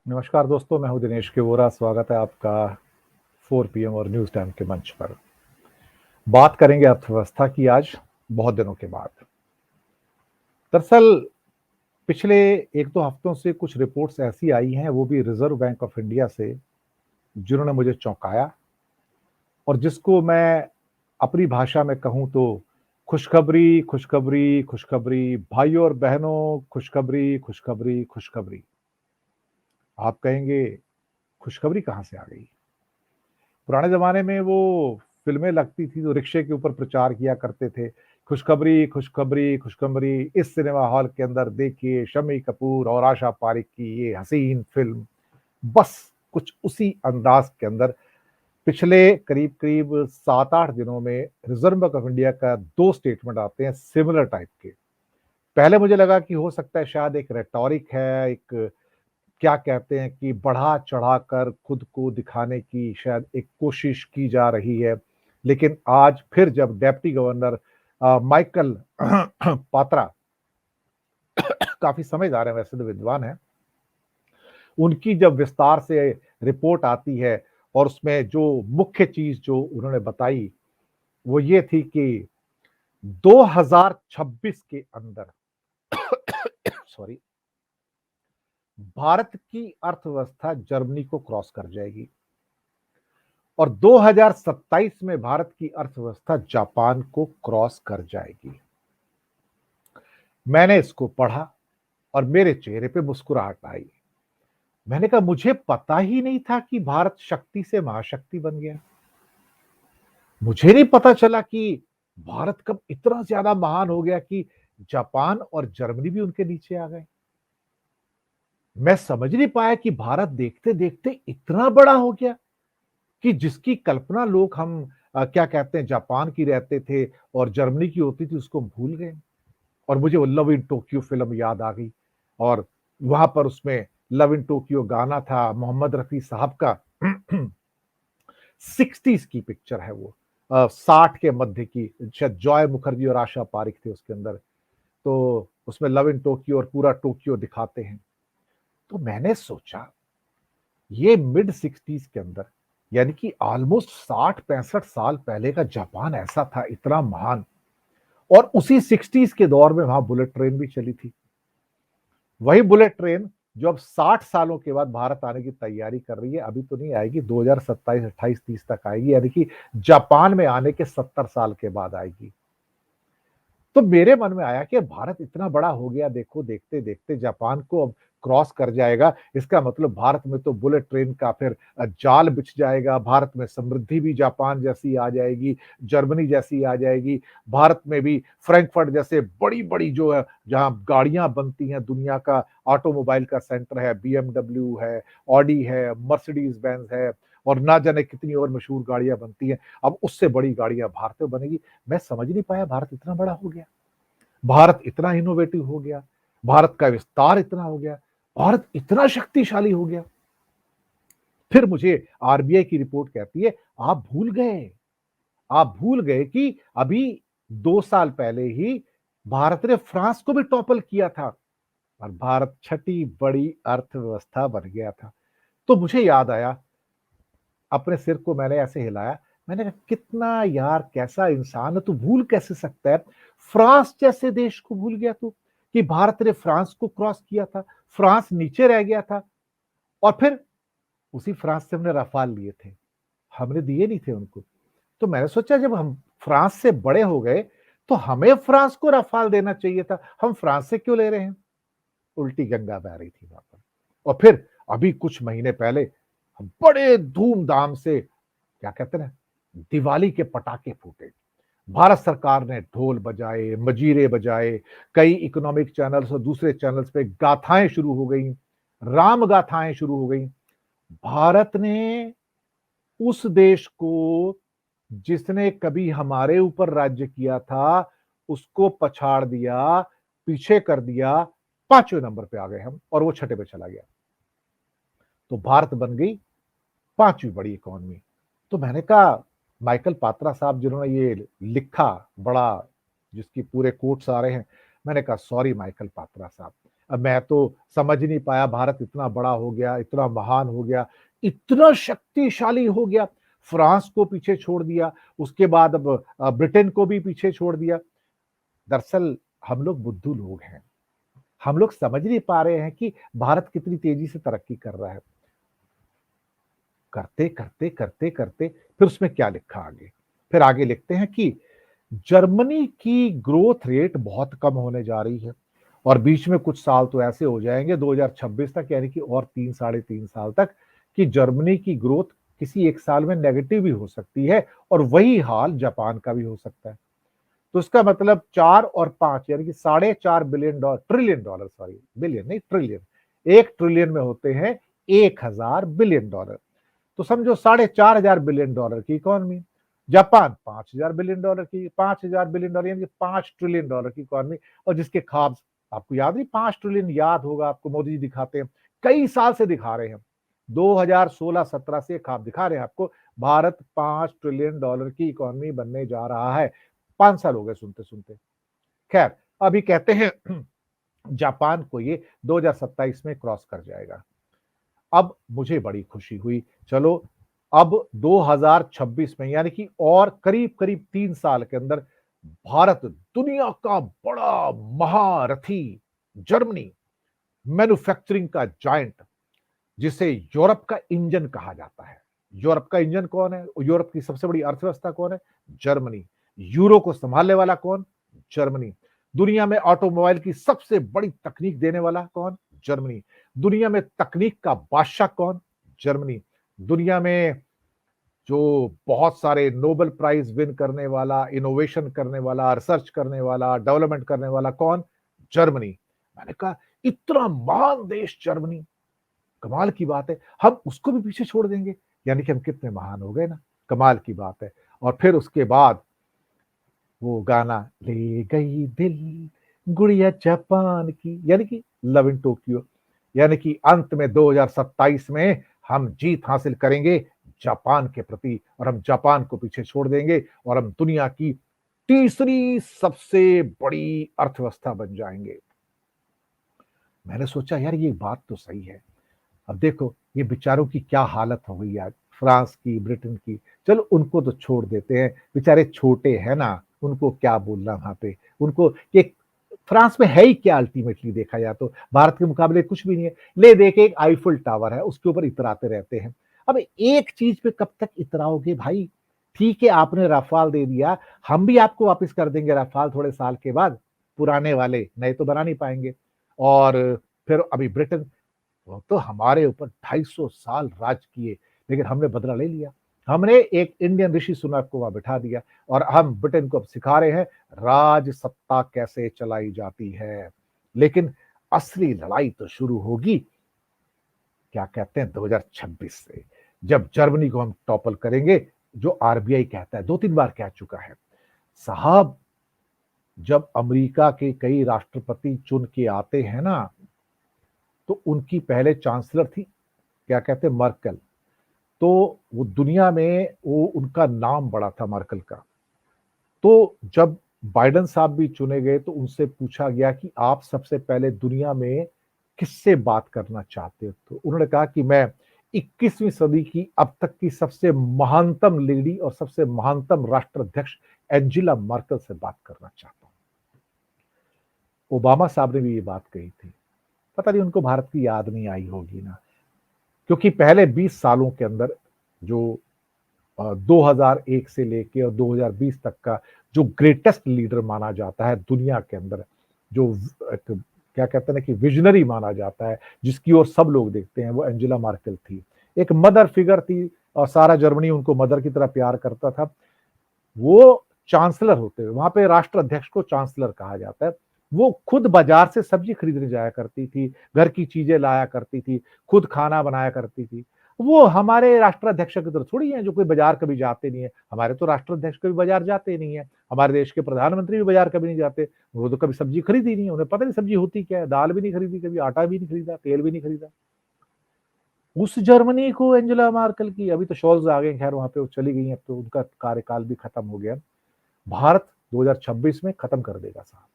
नमस्कार दोस्तों, मैं हूं दिनेश केवोरा। स्वागत है आपका 4 पीएम और न्यूज़ टाइम के मंच पर। बात करेंगे अर्थव्यवस्था की आज बहुत दिनों के बाद। दरअसल पिछले 1-2 हफ्तों से कुछ रिपोर्ट्स ऐसी आई हैं, वो भी रिज़र्व बैंक ऑफ इंडिया से, जिन्होंने मुझे चौंकाया और जिसको मैं अपनी भाषा में कहूँ तो खुशखबरी, खुशखबरी, खुशखबरी, भाइयों और बहनों, खुशखबरी, खुशखबरी, खुशखबरी। आप कहेंगे खुशखबरी कहाँ से आ गई? पुराने ज़माने में वो फ़िल्में लगती थी तो रिक्शे के ऊपर प्रचार किया करते थे। खुशखबरी, खुशखबरी, खुशखबरी, इस सिनेमा हॉल के अंदर देखिए शम्मी कपूर और आशा पारेख की ये हसीन फ़िल्म। बस कुछ उसी अंदाज़ के अंदर पिछले करीब-करीब 7-8 दिनों में रिज़र्व बैंक ऑफ इंडिया का 2 स्टेटमेंट आते हैं सिमिलर टाइप के। पहले मुझे लगा कि हो सकता है शायद एक रेटोरिक है, एक क्या कहते हैं कि बढ़ा-चढ़ाकर खुद को दिखाने की शायद एक कोशिश की जा रही है। लेकिन आज फिर जब डिप्टी गवर्नर माइकल पात्रा काफ़ी समझदार हैं, वैसे तो विद्वान हैं। उनकी जब विस्तार से रिपोर्ट आती है और उसमें जो मुख्य चीज़ जो उन्होंने बताई, वो ये थी कि 2026 के अंदर सॉरी, भारत की अर्थव्यवस्था जर्मनी को क्रॉस कर जाएगी। और 2027 में भारत की अर्थव्यवस्था जापान को क्रॉस कर जाएगी। मैंने इसको पढ़ा और मेरे चेहरे पे मुस्कुराहट आई। मैंने कहा मुझे पता ही नहीं था कि भारत शक्ति से महाशक्ति बन गया। मुझे नहीं पता चला कि भारत कब इतना ज्यादा महान हो गया कि जापान और जर्मनी भी उनके नीचे आ गए। मैं समझ नहीं पाया कि भारत देखते देखते इतना बड़ा हो गया कि जिसकी कल्पना लोग हम क्या कहते हैं जापान की रहते थे और जर्मनी की होती थी उसको हम भूल गए। और मुझे वो लव इन टोक्यो फ़िल्म याद आ गई और वहाँ पर उसमें लव इन टोक्यो गाना था मोहम्मद रफ़ी साहब का 60s की पिक्चर है वो 60 के मध्य की, शायद जॉय मुखर्जी और आशा पारेख थे उसके अंदर। तो उसमें लव इन टोक्यो और पूरा टोक्यो दिखाते हैं। तो मैंने सोचा ये मिड 60s के अंदर यानी कि ऑलमोस्ट 60-65 साल पहले का जापान ऐसा था इतना महान और उसी 60s के दौर में वहां बुलेट ट्रेन भी चली थी। वही बुलेट ट्रेन जो अब 60 सालों के बाद भारत आने की तैयारी कर रही है, अभी तो नहीं आएगी, 2027, 28, 30 तक आएगी, यानी कि जापान में आने के 70 साल के बाद आएगी। तो मेरे मन में आया कि भारत इतना बड़ा हो गया, देखो देखते देखते जापान को अब क्रॉस कर जाएगा। इसका मतलब भारत में तो बुलेट ट्रेन का फिर जाल बिछ जाएगा, भारत में समृद्धि भी जापान जैसी आ जाएगी, जर्मनी जैसी आ जाएगी। भारत में भी फ्रैंकफर्ट जैसे बड़ी बड़ी जो है जहाँ गाड़ियां बनती हैं, दुनिया का ऑटोमोबाइल का सेंटर है, बीएमडब्ल्यू है, ऑडी है, मर्सिडीज बेंज है और ना जाने कितनी और मशहूर गाड़ियां बनती हैं। अब उससे बड़ी गाड़ियां भारत में बनेगी। मैं समझ नहीं पाया भारत इतना बड़ा हो गया, भारत इतना इनोवेटिव हो गया, भारत का विस्तार इतना हो गया, भारत इतना शक्तिशाली हो गया। फिर मुझे आरबीआई की रिपोर्ट कहती है आप भूल गए कि अभी 2 साल पहले ही भारत ने फ्रांस को भी टॉपल किया था और भारत छठी बड़ी अर्थव्यवस्था बन गया था। तो मुझे याद आया, अपने सिर को मैंने ऐसे हिलाया, मैंने कहा कितना यार कैसा इंसान है, तू भूल कैसे सकता है? फ्रांस जैसे देश को भूल गया तू कि भारत ने फ्रांस को क्रॉस किया था, फ्रांस नीचे रह गया था और फिर उसी फ्रांस से हमने रफाल लिए थे, हमने दिए नहीं थे उनको। तो मैंने सोचा जब हम फ्रांस से बड़े हो गए तो हमें फ्रांस को रफाल देना चाहिए था, हम फ्रांस से क्यों ले रहे हैं? उल्टी गंगा बह रही थी वहां पर। और फिर अभी कुछ महीने पहले हम बड़े धूमधाम से क्या कहते हैं ना, दिवाली के पटाखे फूटे। भारत सरकार ने ढोल बजाए, मजीरे बजाए, कई इकोनॉमिक चैनल्स और दूसरे चैनल्स पे गाथाएं शुरू हो गई, राम गाथाएं शुरू हो गई। भारत ने उस देश को जिसने कभी हमारे ऊपर राज्य किया था, उसको पछाड़ दिया, पीछे कर दिया, 5वें नंबर पे आ गए हम और वो छठे पे चला गया। तो भारत बन गई 5वीं बड़ी इकोनॉमी। तो मैंने कहा माइकल पात्रा साहब जिन्होंने ये लिखा बड़ा, जिसकी पूरे कोट्स आ रहे हैं, मैंने कहा सॉरी माइकल पात्रा साहब, अब मैं तो समझ नहीं पाया, भारत इतना बड़ा हो गया, इतना महान हो गया, इतना शक्तिशाली हो गया, फ्रांस को पीछे छोड़ दिया, उसके बाद अब ब्रिटेन को भी पीछे छोड़ दिया। दरअसल हम लोग बुद्धू लोग हैं, हम लोग समझ नहीं पा रहे हैं कि भारत कितनी तेजी से तरक्की कर रहा है। करते करते करते करते फिर उसमें क्या लिखा आगे, फिर आगे लिखते हैं कि जर्मनी की ग्रोथ रेट बहुत कम होने जा रही है और बीच में कुछ साल तो ऐसे हो जाएंगे 2026 तक, यानी कि और 3 साढ़े 3 साल तक, कि जर्मनी की ग्रोथ किसी एक साल में नेगेटिव भी हो सकती है और वही हाल जापान का भी हो सकता है। तो इसका मतलब 4 और 5 यानी कि $4.5 बिलियन, ट्रिलियन, सॉरी बिलियन नहीं ट्रिलियन, 1 ट्रिलियन में होते हैं 1,000 बिलियन डॉलर। तो समझो $4,500 बिलियन की इकोनॉमी, जापान $5,000 बिलियन की, $5,000 बिलियन यानी कि $5 ट्रिलियन की इकोनॉमी, और जिसके ख्वाब आपको याद नहीं, 5 ट्रिलियन याद होगा आपको, मोदी जी दिखाते हैं, कई साल से दिखा रहे हैं, 2016-17 से ख्वाब दिखा रहे हैं आपको, भारत $5 ट्रिलियन की इकोनॉमी बनने जा रहा है। 5 साल हो गए सुनते सुनते। खैर, अभी कहते हैं जापान को ये 2027 में क्रॉस कर जाएगा। अब मुझे बड़ी खुशी हुई, चलो अब 2026 में यानी कि और करीब करीब 3 साल के अंदर भारत दुनिया का बड़ा महारथी, जर्मनी मैन्युफैक्चरिंग का जायंट, जिसे यूरोप का इंजन कहा जाता है। यूरोप का इंजन कौन है? यूरोप की सबसे बड़ी अर्थव्यवस्था कौन है? जर्मनी। यूरो को संभालने वाला कौन? जर्मनी। दुनिया में ऑटोमोबाइल की सबसे बड़ी तकनीक देने वाला कौन? जर्मनी। दुनिया में तकनीक का बादशाह कौन? जर्मनी। दुनिया में जो बहुत सारे नोबेल प्राइज विन करने वाला, इनोवेशन करने वाला, रिसर्च करने वाला, डेवलपमेंट करने वाला कौन? जर्मनी। मैंने कहा इतना महान देश जर्मनी, कमाल की बात है, हम उसको भी पीछे छोड़ देंगे, यानी कि हम कितने महान हो गए ना, कमाल की बात है। और फिर उसके बाद वो गाना, ले गई दिल गुड़िया जापान की, यानी कि लव इन टोक्यो, यानी कि अंत में 2027 में हम जीत हासिल करेंगे जापान के प्रति, और हम जापान को पीछे छोड़ देंगे और हम दुनिया की तीसरी सबसे बड़ी अर्थव्यवस्था बन जाएंगे। मैंने सोचा यार ये बात तो सही है। अब देखो ये बेचारों की क्या हालत हो गई आज, फ्रांस की, ब्रिटेन की, चलो उनको तो छोड़ देते हैं, बेचारे छोटे हैं ना, उनको क्या बोलना वहां पे, उनको ये फ्रांस में है ही क्या, अल्टीमेटली देखा जाए तो भारत के मुकाबले कुछ भी नहीं है। ले देखे एक आईफिल टावर है, उसके ऊपर इतराते रहते हैं। अब एक चीज पे कब तक इतराओगे भाई? ठीक है आपने रफाल दे दिया, हम भी आपको वापस कर देंगे रफाल थोड़े साल के बाद, पुराने वाले, नए तो बना नहीं पाएंगे। और फिर अभी ब्रिटेन, वो तो हमारे ऊपर 250 साल राज किए, लेकिन हमने बदला ले लिया। हमने एक इंडियन ऋषि सुनक को वहां बिठा दिया और हम ब्रिटेन को अब सिखा रहे हैं राज सत्ता कैसे चलाई जाती है। लेकिन असली लड़ाई तो शुरू होगी, क्या कहते हैं, 2026 से, जब जर्मनी को हम टॉपल करेंगे, जो आरबीआई कहता है, 2-3 बार कह चुका है साहब। जब अमेरिका के कई राष्ट्रपति चुन के आते हैं ना, तो उनकी पहले चांसलर थी, क्या कहते हैं, मर्कल। तो वो दुनिया में वो उनका नाम बड़ा था मर्कल का। तो जब बाइडेन साहब भी चुने गए तो उनसे पूछा गया कि आप सबसे पहले दुनिया में किससे बात करना चाहते हो, तो उन्होंने कहा कि मैं 21वीं सदी की अब तक की सबसे महानतम लेडी और सबसे महानतम राष्ट्राध्यक्ष एंजेला मर्कल से बात करना चाहता हूं। ओबामा साहब ने भी ये बात कही थी, पता नहीं उनको भारत की याद नहीं आई होगी ना, क्योंकि पहले 20 सालों के अंदर जो 2001 से लेके और 2020 तक का जो ग्रेटेस्ट लीडर माना जाता है दुनिया के अंदर, जो क्या कहते हैं ना कि विजनरी माना जाता है, जिसकी ओर सब लोग देखते हैं, वो एंजेला मार्केल थी। एक मदर फिगर थी और सारा जर्मनी उनको मदर की तरह प्यार करता था। वो चांसलर होते हैं, वहां पे राष्ट्र अध्यक्ष को चांसलर कहा जाता है। वो खुद बाजार से सब्जी खरीदने जाया करती थी, घर की चीजें लाया करती थी, खुद खाना बनाया करती थी। वो हमारे राष्ट्राध्यक्ष की तरह थोड़ी है जो कोई बाजार कभी जाते नहीं है, हमारे तो राष्ट्राध्यक्ष कभी बाजार जाते नहीं है, हमारे देश के प्रधानमंत्री भी बाजार कभी नहीं जाते, वो तो कभी सब्जी खरीदी नहीं, उन्हें पता नहीं सब्जी होती क्या है, दाल भी नहीं खरीदी, कभी आटा भी नहीं खरीदा, तेल भी नहीं खरीदा। उस जर्मनी को एंजेला मार्केल की, अभी तो शॉल्स आ गए, खैर वहां पे वो चली गई, अब तो उनका कार्यकाल भी खत्म हो गया। भारत 2026 में खत्म कर देगा साहब।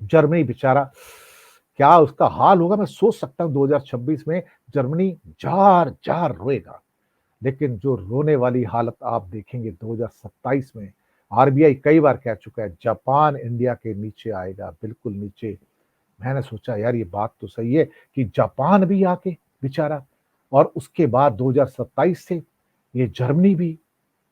जर्मनी बेचारा क्या उसका हाल होगा मैं सोच सकता हूँ 2026 में जर्मनी जार जार रोएगा। लेकिन जो रोने वाली हालत आप देखेंगे 2027 में, आरबीआई कई बार कह चुका है जापान इंडिया के नीचे आएगा, बिल्कुल नीचे। मैंने सोचा यार ये बात तो सही है कि जापान भी आके बेचारा, और उसके बाद 2027 से ये जर्मनी भी,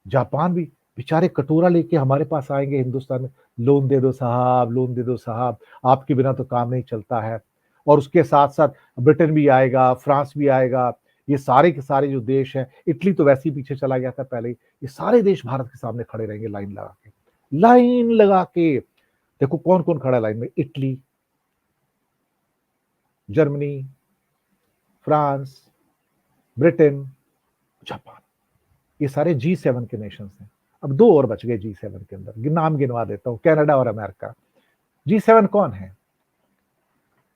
जापान भी बेचारे कटोरा लेके हमारे पास आएंगे हिंदुस्तान में, लोन दे दो साहब, लोन दे दो साहब, आपके बिना तो काम नहीं चलता है। और उसके साथ साथ ब्रिटेन भी आएगा, फ्रांस भी आएगा, ये सारे के सारे जो देश हैं, इटली तो वैसे ही पीछे चला गया था पहले ही, ये सारे देश भारत के सामने खड़े रहेंगे लाइन लगा के, लाइन लगा के। देखो कौन कौन खड़ा है लाइन में, Italy, Germany, France, Britain, Japan, ये सारे G7 के नेशंस हैं। अब दो और बच गए G7 के अंदर, नाम गिनवा देता हूं, कनाडा और अमेरिका। G7 कौन है?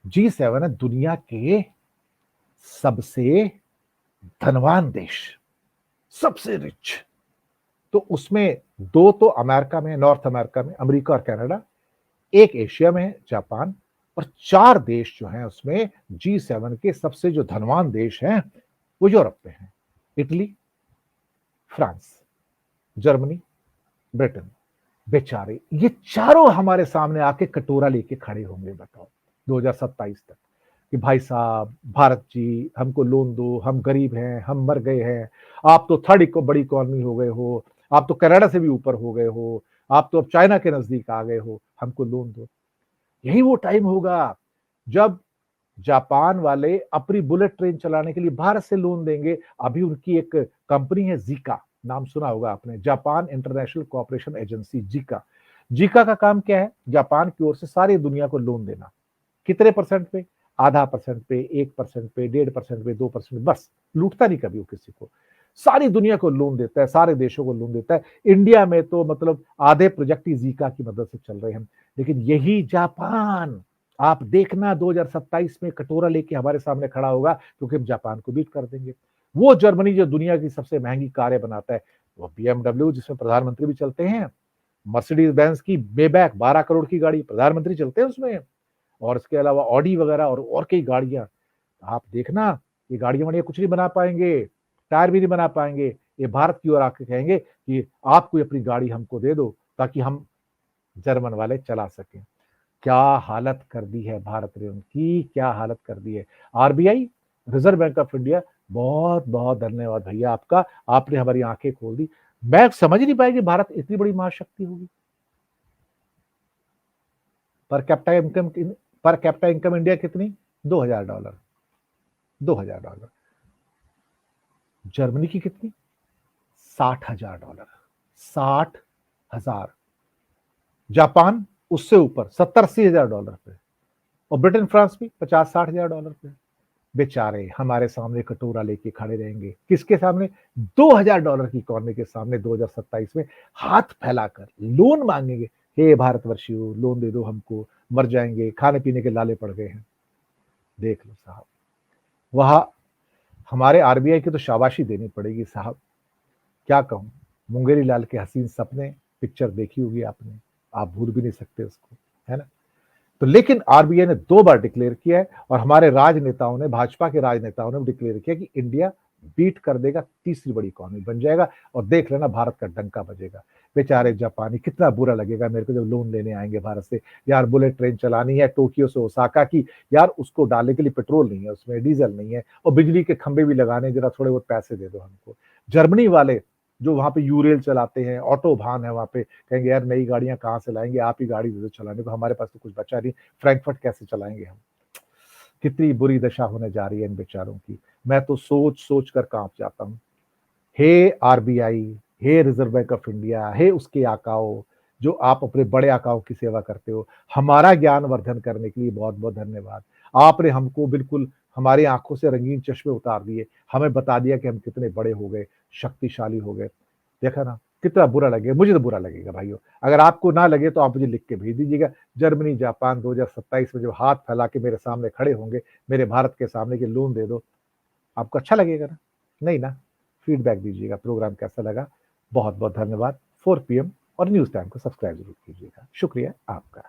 G7 है दुनिया के सबसे धनवान देश, सबसे रिच। तो उसमें दो तो अमेरिका में, नॉर्थ अमेरिका में अमेरिका और कनाडा, एक एशिया में है जापान, और चार देश जो हैं उसमें G7 के सबसे जो धनवान देश हैं वो यूरोप में हैं, इटली, फ्रांस, जर्मनी, ब्रिटेन। बेचारे ये चारों हमारे सामने आके कटोरा लेके खड़े होंगे, बताओ 2027 तक, कि भाई साहब भारत जी हमको लोन दो, हम गरीब हैं, हम मर गए हैं, आप तो थर्ड को बड़ी इकॉनमी हो गए हो, आप तो कनाडा से भी ऊपर हो गए हो, आप तो अब चाइना के नजदीक आ गए हो, हमको लोन दो। यही वो टाइम होगा जब जापान वाले अपनी बुलेट ट्रेन चलाने के लिए भारत से लोन देंगे। अभी उनकी एक कंपनी है जीका, नाम सुना होगा आपने, Japan international cooperation agency, Zika. Zika का काम क्या है? जापान की ओर से सारी दुनिया को लोन देना। कितने परसेंट पे? आधा परसेंट पे, 1% पे, 1.5% पे, 2%, बस लूटता नहीं कभी वो किसी को, सारी दुनिया को लोन देता है, सारे देशों को लोन देता है। इंडिया में तो मतलब आधे प्रोजेक्ट ही जीका की मदद से चल रहे हैं। लेकिन यही जापान आप देखना 2027 में कटोरा लेके हमारे सामने खड़ा होगा, क्योंकि हम जापान को बीट कर देंगे। वो जर्मनी जो दुनिया की सबसे महंगी कारें बनाता है, वो बीएमडब्ल्यू जिसमें प्रधानमंत्री भी चलते हैं, मर्सिडीज बेंज की मेबैक 12 करोड़ की गाड़ी प्रधानमंत्री चलते हैं उसमें, और इसके अलावा ऑडी वगैरह और कई गाड़ियां। आप देखना ये गाड़ियां वाड़ियां कुछ नहीं बना पाएंगे, टायर भी नहीं बना पाएंगे। ये भारत की ओर आके कहेंगे कि आप कोई अपनी गाड़ी हमको दे दो ताकि हम जर्मन वाले चला सकें। क्या हालत कर दी है भारत ने उनकी, क्या हालत कर दी है। RBI, reserve Bank of India, बहुत बहुत धन्यवाद भैया आपका, आपने हमारी आंखें खोल दी। मैं समझ नहीं पाया कि भारत इतनी बड़ी महाशक्ति होगी। Per capita income, per capita income India कितनी? $2000, $2000। जर्मनी की कितनी? $60,000, 60,000। जापान उससे ऊपर $70-80,000 पे, और ब्रिटेन फ्रांस भी $50-60,000 पे। बेचारे हमारे सामने कटोरा लेके खड़े रहेंगे, किसके सामने? $2000 की इकॉनमी के सामने 2027 में हाथ फैलाकर लोन मांगेंगे, हे भारतवर्षियों लोन दे दो हमको, मर जाएंगे, खाने पीने के लाले पड़ गए हैं। देख लो साहब, वहां हमारे आरबीआई की तो शाबाशी देनी पड़ेगी साहब। क्या कहूं, मुंगेरी लाल के हसीन सपने पिक्चर देखी होगी आपने, आप भूल भी नहीं सकते उसको, है ना। तो लेकिन आरबीआई ने 2 बार डिक्लेयर किया है, और हमारे राजनेताओं ने, भाजपा के राजनेताओं ने डिक्लेयर किया कि इंडिया बीट कर देगा, तीसरी बड़ी इकॉनमी बन जाएगा, और देख लेना भारत का डंका बजेगा। बेचारे जापानी, कितना बुरा लगेगा मेरे को जब लोन लेने आएंगे भारत से, यार बुलेट ट्रेन चलानी है टोक्यो से ओसाका की, यार उसको डालने के लिए पेट्रोल नहीं है, उसमें डीजल नहीं है, और बिजली के खंभे भी लगाने, जरा थोड़े बहुत पैसे दे दो हमको। जर्मनी वाले जो वहां पे यूरेल चलाते हैं, ऑटो भान है वहां पे, कहेंगे यार नई गाड़ियां कहाँ से लाएंगे, आप ही गाड़ी दे दो चलाने को, हमारे पास तो कुछ बचा नहीं, फ्रैंकफर्ट कैसे चलाएंगे हम। कितनी बुरी दशा होने जा रही है इन बेचारों की, मैं तो सोच सोच कर कांप जाता हूँ। हे आरबीआई, हे रिजर्व बैंक ऑफ इंडिया, हे उसके आकाओ, जो आप अपने बड़े आकाओं की सेवा करते हो, हमारा ज्ञान वर्धन करने के लिए बहुत बहुत धन्यवाद। आपने हमको बिल्कुल हमारी आंखों से रंगीन चश्मे उतार दिए, हमें बता दिया कि हम कितने बड़े हो गए, शक्तिशाली हो गए। देखा ना, कितना बुरा लगेगा, मुझे तो बुरा लगेगा भाइयों। अगर आपको ना लगे तो आप मुझे लिख के भेज दीजिएगा। जर्मनी जापान 2027 में जब हाथ फैला के मेरे सामने खड़े होंगे, मेरे भारत के सामने कि लोन दे दो, आपको अच्छा लगेगा ना? नहीं ना? फीडबैक दीजिएगा, प्रोग्राम कैसा लगा। बहुत बहुत धन्यवाद। 4 PM और न्यूज टाइम को सब्सक्राइब जरूर कीजिएगा। शुक्रिया आपका।